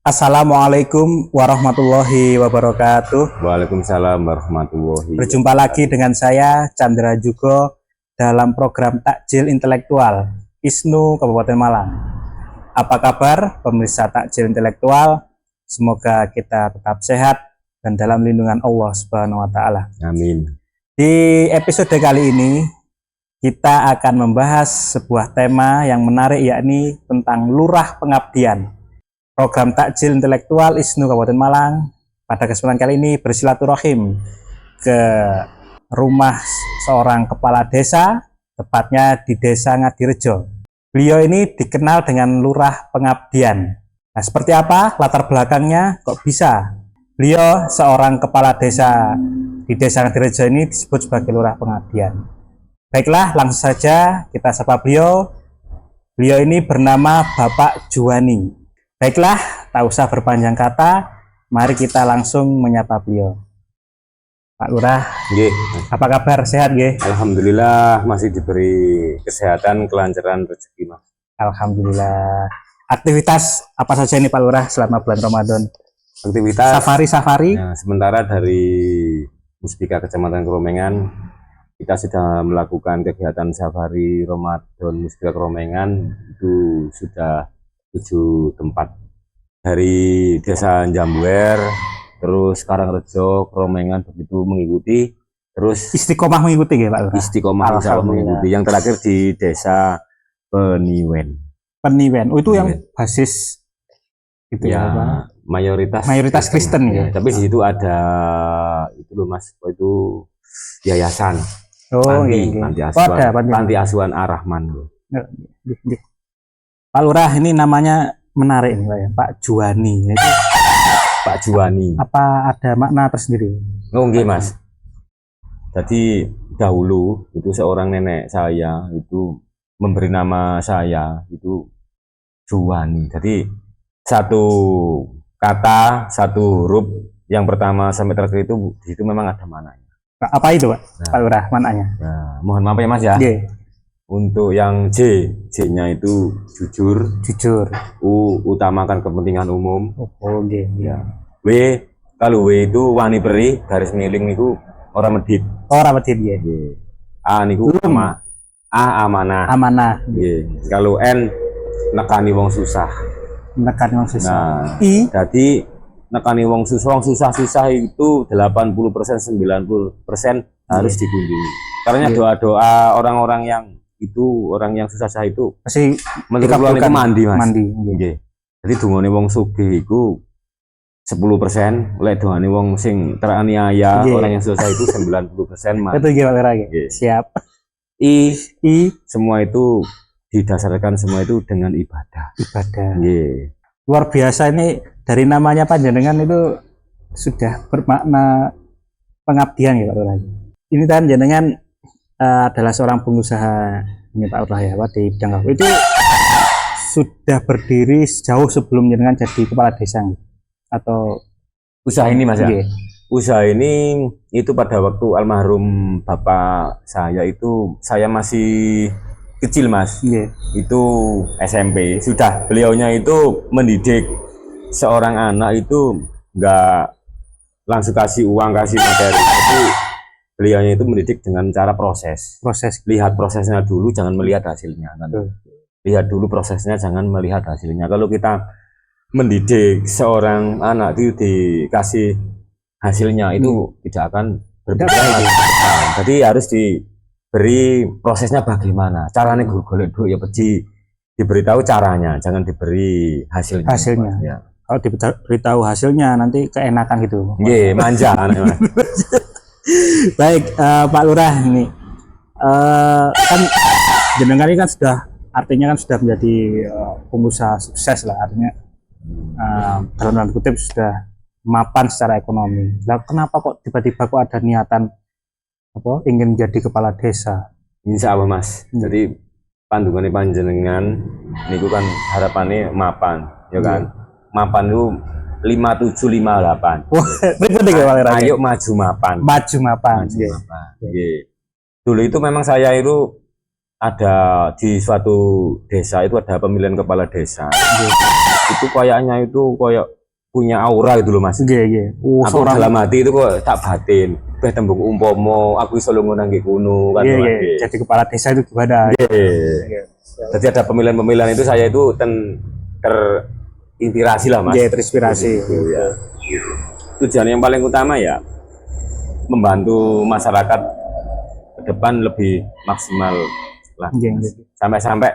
Assalamualaikum warahmatullahi wabarakatuh. Waalaikumsalam warahmatullahi wabarakatuh. Berjumpa lagi dengan saya Chandra Jugo dalam program Takjil Intelektual ISNU Kabupaten Malang. Apa kabar pemirsa Takjil Intelektual? Semoga kita tetap sehat dan dalam lindungan Allah Subhanahu wa taala. Amin. Di episode kali ini kita akan membahas sebuah tema yang menarik, yakni tentang lurah pengabdian. Program Takjil Intelektual ISNU Kabupaten Malang pada kesempatan kali ini bersilaturahim ke rumah seorang kepala desa, tepatnya di Desa Ngadirejo. Beliau ini dikenal dengan lurah pengabdian. Nah, seperti apa latar belakangnya kok bisa beliau seorang kepala desa di Desa Ngadirejo ini disebut sebagai lurah pengabdian? Baiklah, langsung saja kita sapa beliau. Beliau ini bernama Bapak Juwani. Baiklah, tak usah berpanjang kata, mari kita langsung menyapa beliau. Pak Lurah, Nggih. apa kabar? Sehat nggih? Alhamdulillah masih diberi kesehatan, kelancaran rezeki, Mas. Alhamdulillah. Aktivitas apa saja ini Pak Lurah selama bulan Ramadan? Aktivitas Safari. ya, sementara dari Muspika Kecamatan Keromengan kita sudah melakukan kegiatan safari Ramadan Muspika Keromengan itu sudah 7 tempat, dari Desa Jambuer, terus Karangrejo, Keromengan begitu mengikuti, terus Istiqomah mengikuti ya Pak Lurah? istiqomah insya Allah mengikuti. Yang terakhir di Desa Peniwen. Peniwen, itu yang basis itu Ya, apa? mayoritas Kristen ya. Tapi di situ ada itu loh Mas, itu yayasan Oh, panti asuhan, panti asuhan Ar-Rahman. Pak Lurah, ini namanya menarik nih Pak ya, Pak Juwani. Itu Pak Juwani. apa ada makna tersendiri? Oh, nggih Mas. Jadi dahulu itu seorang nenek saya itu memberi nama saya itu Juwani. Jadi satu kata, satu huruf yang pertama sampai terakhir itu di situ memang ada maknanya. Apa itu Pak? Nah, Pak Lurah, maknanya? Nah, mohon maaf ya Mas ya. Yeah. Untuk yang J-nya itu jujur, utamakan kepentingan umum. Oh, Ya. W, kalau W itu wani peri, garis miring itu orang medit. Orang medit ya. A niku amanah. Amanah. Kalau N nekani wong susah. Nekani wong susah. Nah, I jadi nekani wong susah itu 80% 90% harus dikunjungi. Karena doa-doa orang-orang yang susah itu masih menurut kula niku mandi Mas. Mandi. Nggih. Jadi dungane wong sugih iku 10%, lek dongane wong sing teraniaya, orang yang susah itu 90% mandi. Betul nggih Pak Lurah. Siap. I semua itu didasarkan semua itu dengan ibadah. Nggih. Luar biasa, ini dari namanya panjenengan itu sudah bermakna pengabdian ya Pak Lurah. Ini kan jenengan adalah seorang pengusaha ini Pak Lurah ya, Pak, di bidang itu sudah berdiri jauh sebelum jenengan jadi kepala desa atau usaha ini Mas ya? Yeah. Usaha ini itu pada waktu almarhum bapak saya itu saya masih kecil Mas. Yeah. Itu SMP. Sudah beliaunya itu mendidik seorang anak itu enggak langsung kasih uang, kasih materi. Tapi beliaunya itu mendidik dengan cara proses. Lihat prosesnya dulu, jangan melihat hasilnya kan. Lihat dulu prosesnya, jangan melihat hasilnya. Kalau kita mendidik seorang anak itu dikasih hasilnya itu tidak akan berjalan. Jadi harus diberi prosesnya bagaimana. Caranya golek duit ya diberitahu caranya, jangan diberi hasilnya. Ya. Kalau diberitahu hasilnya nanti keenakan gitu. Nggih, manja anak. Baik, Pak Lurah, ini kan jenengan ini kan artinya sudah menjadi pengusaha sukses lah, artinya dalam tanda kutip sudah mapan secara ekonomi. Nah, kenapa kok tiba-tiba kok ada niatan ingin jadi kepala desa? Insya Allah Mas. Jadi pandungannya panjenengan niku kan harapannya mapan, ya kan? Mapan itu 5758. Ayo maju mapan. Dulu itu memang saya itu ada di suatu desa itu ada pemilihan kepala desa. Itu kayaknya itu kayak punya aura gitu loh Mas. Nggih. Aku dalam hati itu kok tak batin. Tembung umpomo, aku iso lunga nang kono kan. Nggih. Jadi kepala desa itu gimana? Nggih. Jadi ada pemilihan-pemilihan itu saya itu terinspirasi lah Mas. Nggih, terinspirasi. Ya. Tujuan yang paling utama ya membantu masyarakat ke depan lebih maksimal lah. Sampai-sampai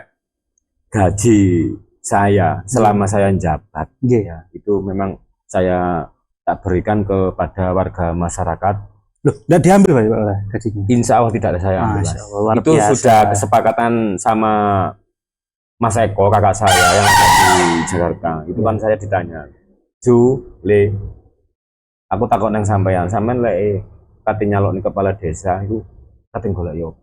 gaji saya selama saya jabat ya, itu memang saya tak berikan kepada warga masyarakat. Loh, tidak diambil Pak gajinya? Insya Allah tidak ada saya ambil. Itu biasa. Sudah kesepakatan sama Mas Eko, kakak saya yang ada di Jakarta. Itu kan saya ditanya, aku takut nang sampean kate nyalok nih kepala desa itu kate golek yo.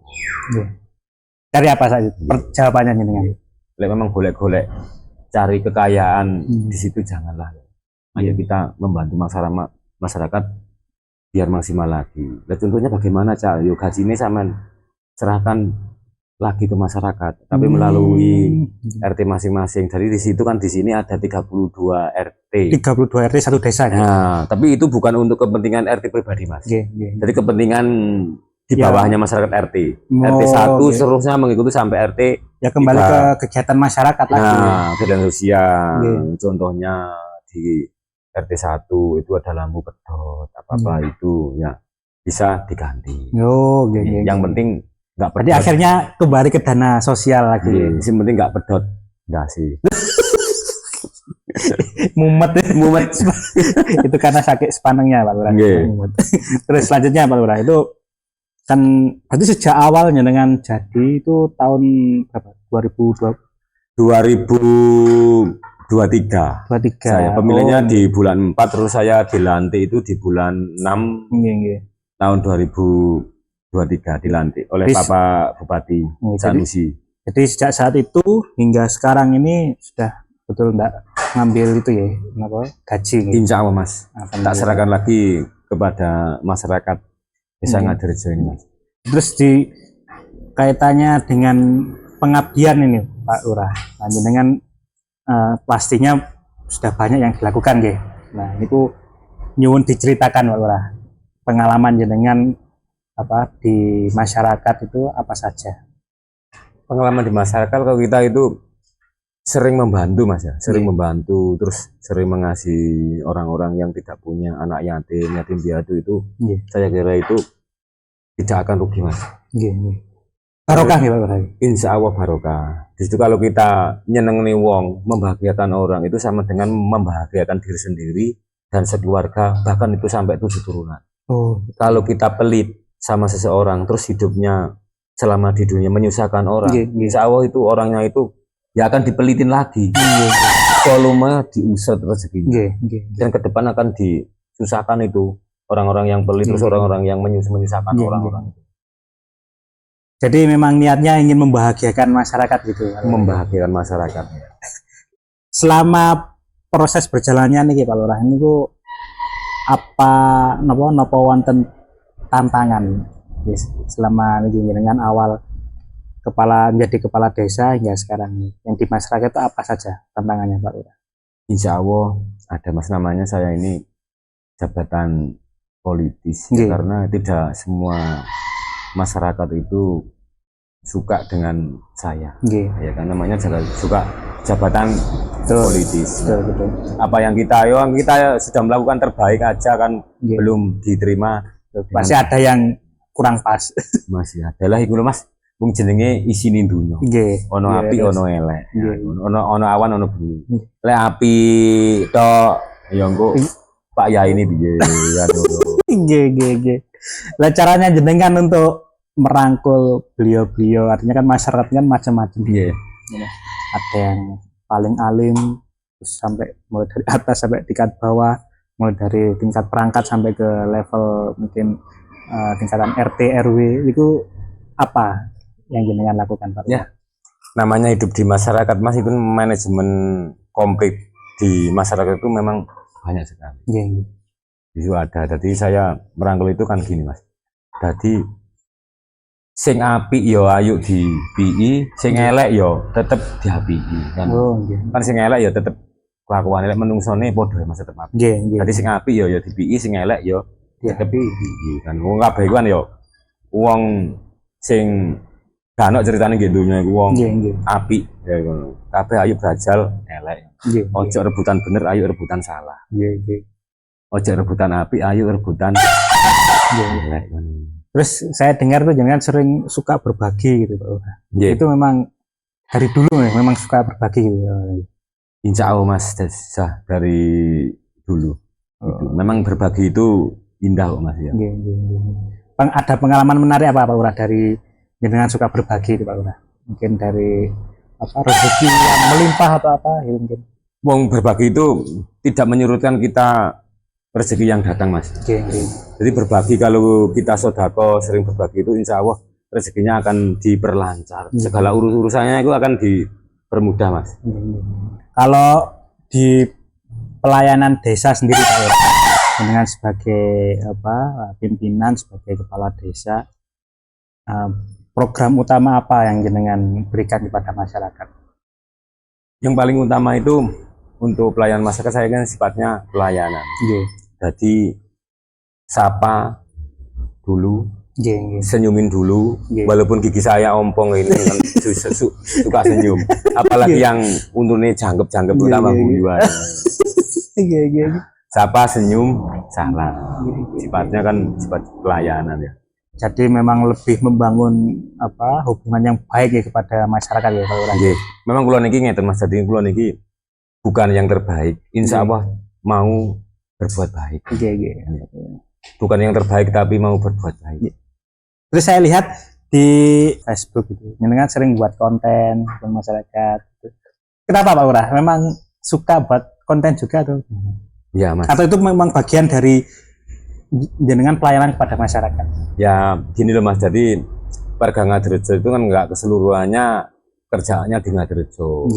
Cari apa saja? Jawabannya jenengan. Memang golek-golek cari kekayaan di situ janganlah. Ayo kita membantu masyarakat biar maksimal lagi. Nah, contohnya bagaimana Cak? Yo gajinya sampean serahkan lagi ke masyarakat, tapi melalui RT masing-masing. Dari di situ kan di sini ada 32 RT. 32 RT satu desa. Nah, tapi itu bukan untuk kepentingan RT pribadi, Mas. Jadi kepentingan di bawahnya masyarakat RT. RT 1 seterusnya mengikuti sampai RT. Ya kembali ke kegiatan masyarakat lagi. Nah, kegiatan sosial. Contohnya di RT 1 itu ada lampu pedot, apa-apa itu ya bisa diganti. Yang penting nggak pedot. Jadi akhirnya kembali ke dana sosial lagi. Yang penting nggak pedot, enggak sih. mumet itu karena sakit sepanengnya Pak Lurah. Terus selanjutnya Pak Lurah, itu kan berarti sejak awalnya dengan jadi itu tahun berapa? 2023 saya pemilihnya di bulan 4, terus saya dilantik itu di bulan 6 tahun 2023 dilantik oleh Bapak Bupati Sanusi. Jadi sejak saat itu hingga sekarang ini sudah betul enggak ngambil itu ya gaji? Insya Allah Mas, tak serahkan lagi kepada masyarakat Desa Ngadirejo ini Mas. Terus di kaitannya dengan pengabdian ini Pak Lurah, dengan pastinya sudah banyak yang dilakukan ya. Nah, itu nyuwun diceritakan Pak Lurah, pengalaman jenengan di masyarakat itu apa saja? Pengalaman di masyarakat kalau kita itu sering membantu Mas ya, sering membantu, terus sering mengasihi orang-orang yang tidak punya anak yatim piatu itu, saya kira itu tidak akan rugi Mas. Barokah ya Pak? Insya Allah barokah. Di situ kalau kita nyenengin wong, membahagiakan orang itu sama dengan membahagiakan diri sendiri dan sekeluarga, bahkan itu sampai 7 turunan. Kalau kita pelit sama seseorang terus hidupnya selama di dunia menyusahkan orang, insya Allah itu orangnya itu ya akan dipelitin lagi. Volume diusut rezekinya. Dan ke depan akan disusahkan itu orang-orang yang pelit, terus orang-orang yang menyusahkan orang-orang. Jadi memang niatnya ingin membahagiakan masyarakat gitu. Membahagiakan masyarakat. Selama proses berjalannya nih Pak Lurah, ini ku apa napa wonten tantangan selama ini dengan awal menjadi kepala desa hingga sekarang yang di masyarakat itu apa saja tantangannya Pak Lurah? Insya Allah ada Mas, namanya saya ini jabatan politis karena tidak semua masyarakat itu suka dengan saya, ya kan, namanya suka jabatan politis. Apa yang kita sudah melakukan terbaik aja kan, belum diterima, masih ada yang kurang pas. Masih ada lah itu Mas, jenenge isine dunya. Ono api ono elek, ono awan ono bumi. Lek api tok ya engko Pak Yai ini piye ya. Lah caranya jenengan untuk merangkul beliau-beliau, artinya kan masyarakat kan macam-macam. Ada yang paling alim, terus sampai mulai dari atas sampai tingkat bawah, mulai dari tingkat perangkat sampai ke level mungkin tingkatan RT RW, itu apa yang jenengan lakukan Pak? Ya, namanya hidup di masyarakat Mas, itu manajemen komplit di masyarakat itu memang banyak sekali. Itu ada, jadi saya merangkul itu kan gini Mas, jadi sing apik yo ayo di PI, sing elek yo tetep di HPI kan. Kan sing elek yo tetep kelakuan elek menungsone padha Mas tetep apik. Nggih, nggih. Dadi sing apik ya dipiki, sing elek ya Iya. tetepi iki kan. Wong kabeh iku kan ya wong sing gak ono ceritane nggih donya iku wong Nggih, nggih. apik ya ngono. Kabeh ayo brajal elek. Nggih. Ojo rebutan bener, ayo rebutan salah. Nggih, nggih. Ojo rebutan apik, ayo rebutan Nggih. elek. Terus saya dengar tuh jangan sering suka berbagi gitu Pak Lurah. Nggih. Itu memang dari dulu ya, memang suka berbagi gitu. Insya Allah Mas Desa dari dulu. Gitu. Memang berbagi itu indah kok Mas ya. Nggih, nggih, nggih. Ada pengalaman menarik apa Pak Lurah dari jenengan suka berbagi itu Pak Lurah? Mungkin dari apa rezeki yang melimpah atau apa ya mungkin. Wong berbagi itu tidak menyurutkan kita rezeki yang datang Mas. Nggih, nggih. Jadi berbagi kalau kita sodako sering berbagi itu insya Allah rezekinya akan diperlancar. Segala urusannya itu akan dipermudah Mas. Kalau di pelayanan desa sendiri Pak Lurah, dengan sebagai apa pimpinan sebagai kepala desa, program utama apa yang jenengan berikan kepada masyarakat? Yang paling utama itu untuk pelayanan masyarakat saya kan sifatnya pelayanan. Nggih. Jadi sapa dulu, senyumin dulu, walaupun gigi saya ompong ini kan suka senyum. Apalagi yang untungnya jangkep-jangkep utama guyon. Sapa senyum salam. Sifatnya kan sifat pelayanan ya. Jadi memang lebih membangun apa hubungan yang baik ya kepada masyarakat ya kalau orang. Memang kula niki ngeten Mas, jadi kula niki bukan yang terbaik. Insya Allah mau berbuat baik. Bukan yang terbaik tapi mau berbuat baik. Terus saya lihat di Facebook itu, jenengan sering buat konten ke masyarakat. Kenapa Pak Lurah? Memang suka buat konten juga tuh? Ya Mas. Atau itu memang bagian dari jenengan pelayanan kepada masyarakat? Ya gini loh Mas, jadi warga Ngadirejo itu kan nggak keseluruhannya kerjaannya di Ngadirejo.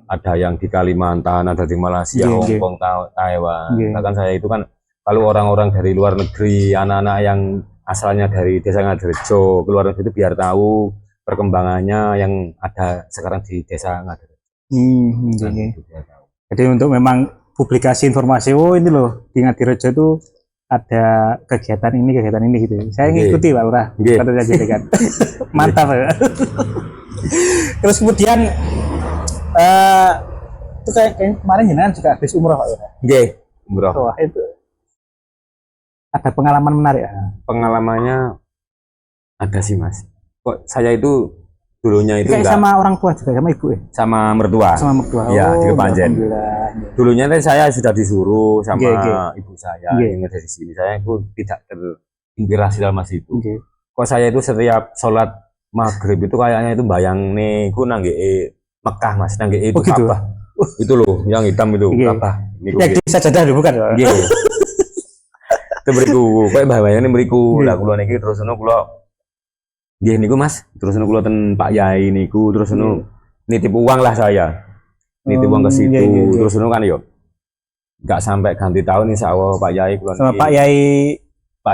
Ada yang di Kalimantan, ada di Malaysia, Hongkong, Taiwan. Bahkan saya itu kan kalau orang-orang dari luar negeri, anak-anak yang asalnya dari desa Ngadirejo keluar negeri itu biar tahu perkembangannya yang ada sekarang di desa Ngadirejo. Jadi untuk memang publikasi informasi, oh ini loh di Ngadirejo itu ada kegiatan ini gitu. Saya ngikuti Pak Lurah. Mantap ya. Terus kemudian itu kayak kemarin jenengan juga habis umroh Pak Lurah. Nggih, umroh. Wah, itu ada pengalaman menarik ya? Pengalamannya ada sih Mas. Kok saya itu dulunya itu kayak sama orang tua juga, sama ibu ya? Sama mertua. Sama mertua. Iya, di Kepanjen. Dulunya saya sudah disuruh sama ibu saya yang dari sini. Saya itu tidak terinspirasi dalam Mas itu. Kok saya itu setiap sholat maghrib itu kayaknya itu bayang nih, aku nangge Mekah Mas, nangge itu gitu? Ka'bah. Itu loh, yang hitam itu Ka'bah. Ini sajadah dulu bukan? Itu beriku, kayak bayangnya beriku. Lah kula niki terus ono kula nggih niku Mas, terus ono kula ten Pak Yai niku, terus ono nitip uang lah saya. Nitip uang ke situ, terus ono kan yo. Enggak sampai ganti tahun insyaallah Pak Yai kula sama Pak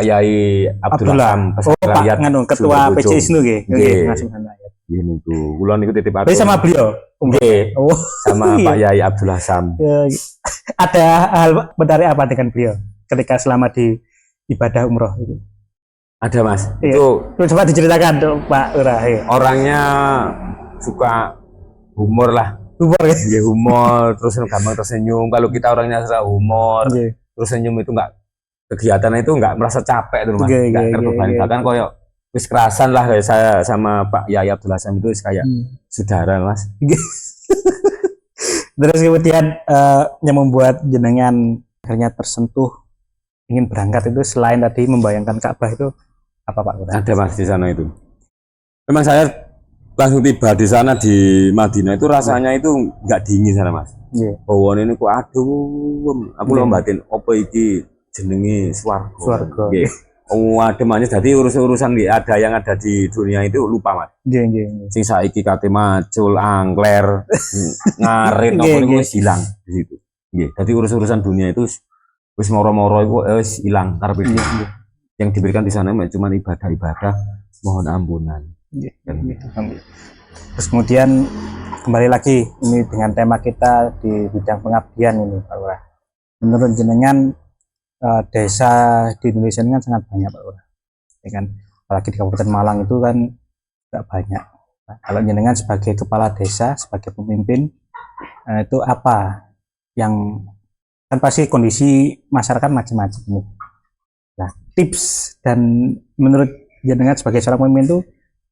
Yai Abdullah. Pak nganu ketua PCI Isnu nggih. Nggih niku. Kula niku titip aku. Sama beliau. Nggih. Sama Pak Yai Abdullah Sam. Ada hal menarik apa dengan beliau ketika selama di ibadah umroh itu? Ada Mas. Itu coba diceritakan tuh Pak Lurah. Orangnya suka humor lah. Humor ya? Iya humor, terus gampang tersenyum. Kalau kita orangnya suka humor, terus senyum itu enggak, kegiatan itu enggak merasa capek tuh Mas. Enggak terbebani. Bahkan koyo wis kerasan lah kayak saya sama Pak Yai Abdullah Sam itu kayak saudara Mas. Terus kemudian yang membuat jenengan akhirnya tersentuh ingin berangkat itu selain tadi membayangkan Ka'bah itu apa Pak Lurah? Ada Mas di sana itu. Memang saya langsung tiba di sana di Madinah itu rasanya itu nggak dingin sana Mas. Bawaan ini kok aduh, aku lombatin apa iki jenenge swarga. Swarga. Ademane dadi urusan ada yang ada di dunia itu lupa Mas. Sing saiki kate macul, angler, ngarit apa niku wis ilang di situ. Nggih, dadi urusan dunia itu wis moro-moro iku wis ilang karepe. Yang diberikan di sana cuma ibadah-ibadah mohon ampunan. Terus kemudian kembali lagi ini dengan tema kita di bidang pengabdian ini Pak Lurah. Menurut jenengan desa di Indonesia ini kan sangat banyak Pak Lurah, ya kan? Apalagi di Kabupaten Malang itu kan nggak banyak. Nah, kalau jenengan sebagai kepala desa, sebagai pemimpin, itu apa yang kan pasti kondisi masyarakat macam-macam nih. Nah, tips dan menurut jenengan sebagai seorang pemimpin itu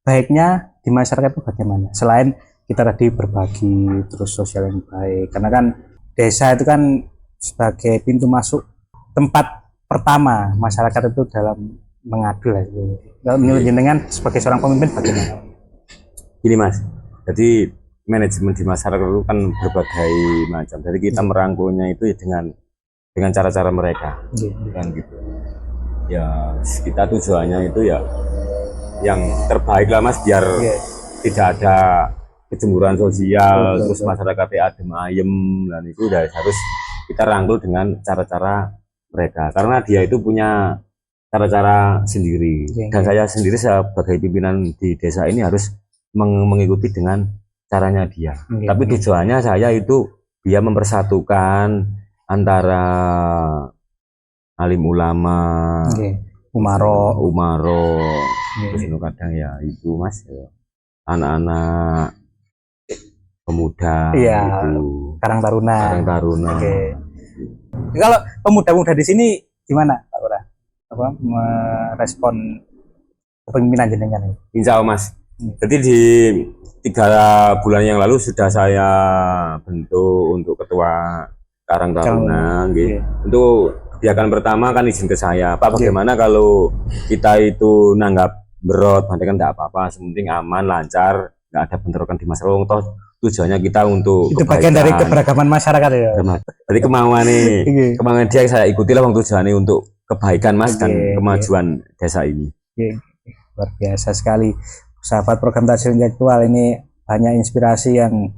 baiknya di masyarakat itu bagaimana? Selain kita tadi berbagi terus sosial yang baik, karena kan desa itu kan sebagai pintu masuk tempat pertama masyarakat itu dalam mengadu lah. Menurut jenengan sebagai seorang pemimpin bagaimana? Gini Mas, jadi manajemen di masyarakat itu kan berbagai macam. Jadi kita merangkulnya itu dengan cara-cara mereka, kan gitu. Ya kita tujuannya itu ya yang terbaik lah Mas, biar tidak ada kecemburuan sosial, terus masyarakat adem ayem, dan itu udah harus kita rangkul dengan cara-cara mereka, karena dia itu punya cara-cara sendiri, dan saya sendiri sebagai pimpinan di desa ini harus mengikuti dengan caranya dia. Tapi tujuannya saya itu biar mempersatukan antara alim ulama, umaro, terus kadang ya itu Mas, anak-anak pemuda, Karang Taruna. Okay. Kalau pemuda-pemuda di sini gimana Pak Lurah? Apa merespon kepemimpinan jenengan ini? Insya Allah Mas. Jadi di 3 bulan yang lalu sudah saya bentuk untuk ketua Karang Taruna. Untuk kebijakan pertama kan izin ke saya, Pak, bagaimana kalau kita itu nanggap berot, berarti kan tidak apa-apa, sementing aman, lancar, nggak ada bentrokan di masyarakat. Toh tujuannya kita untuk itu bagian dari keberagaman masyarakat ya. Jadi kemauan dia saya ikutilah, tujuannya untuk kebaikan Mas, dan kemajuan desa ini. Luar biasa sekali, sahabat program Takjil Intelektual, ini banyak inspirasi yang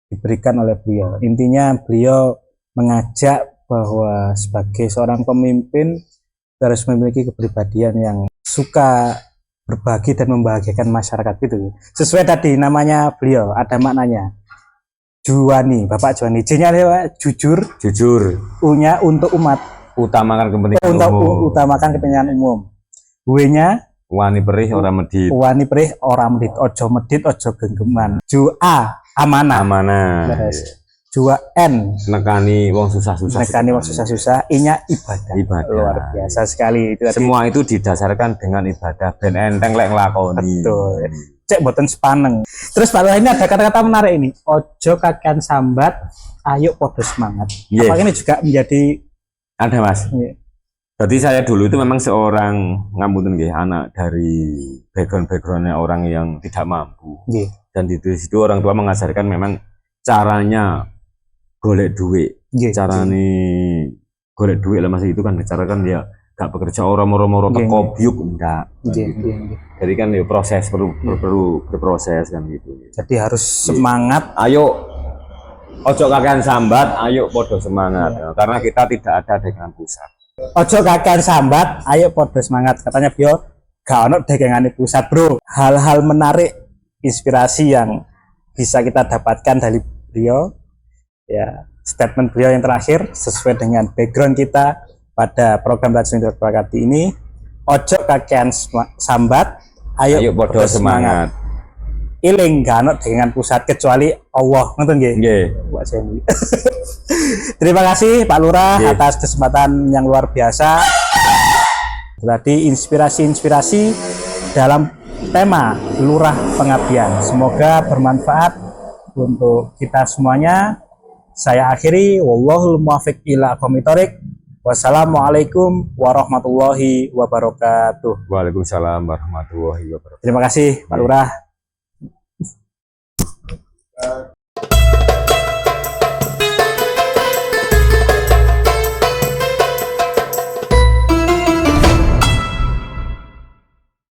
diberikan oleh beliau. Intinya beliau mengajak bahwa sebagai seorang pemimpin harus memiliki kepribadian yang suka berbagi dan membahagiakan masyarakat gitu. Sesuai tadi namanya beliau, ada maknanya. Juwani, Bapak Juwani. J-nya jujur, U-nya untuk umat, utamakan kepentingan umum. Utamakan kepentingan umum. W-nya wani perih ora medit. Ojo medit, ojo genggeman. Ju-A, amanah. Jua N, nekani wong susah-susah. I-nya ibadah. Luar biasa sekali. Semua itu didasarkan dengan ibadah, ben enteng lek nglakoni. Betul. Cek boten sepaneng. Terus Pak Lurah, ini ada kata-kata menarik ini. Ojo kakean sambat, ayo podo semangat. Apakah ini juga menjadi ada Mas? Jadi saya dulu itu memang seorang ngapunten nggih, anak dari backgroundnya orang yang tidak mampu. Dan di situ orang tua mengajarkan memang caranya golek duit, carane golek duit lah Mas, itu kan cara kan ya gak bekerja orang moro-moro teko biuk enggak. Jadi kan ya proses, perlu berproses kan gitu. Jadi harus semangat. Ayo ojo kakean sambat, ayo podo semangat. Karena kita tidak ada dagangan pusat. Ojo kakean sambat, ayo podo semangat. Katanya beliau gak ono dagangan pusat, bro. Hal-hal menarik, inspirasi yang bisa kita dapatkan dari beliau. Ya, statement beliau yang terakhir sesuai dengan background kita pada program Takjil Intelektual kali ini. Ojo kakean sambat, ayo podo semangat. Iling gak ono dengan pusat kecuali Allah, nonton nggih. Terima kasih Pak Lurah atas kesempatan yang luar biasa. Tadi inspirasi dalam tema Lurah Pengabdian. Semoga bermanfaat untuk kita semuanya. Saya akhiri, wallahul muwaffiq ila aqwamit thoriq. Wassalamualaikum warahmatullahi wabarakatuh. Waalaikumsalam warahmatullahi wabarakatuh. Terima kasih Pak Lurah.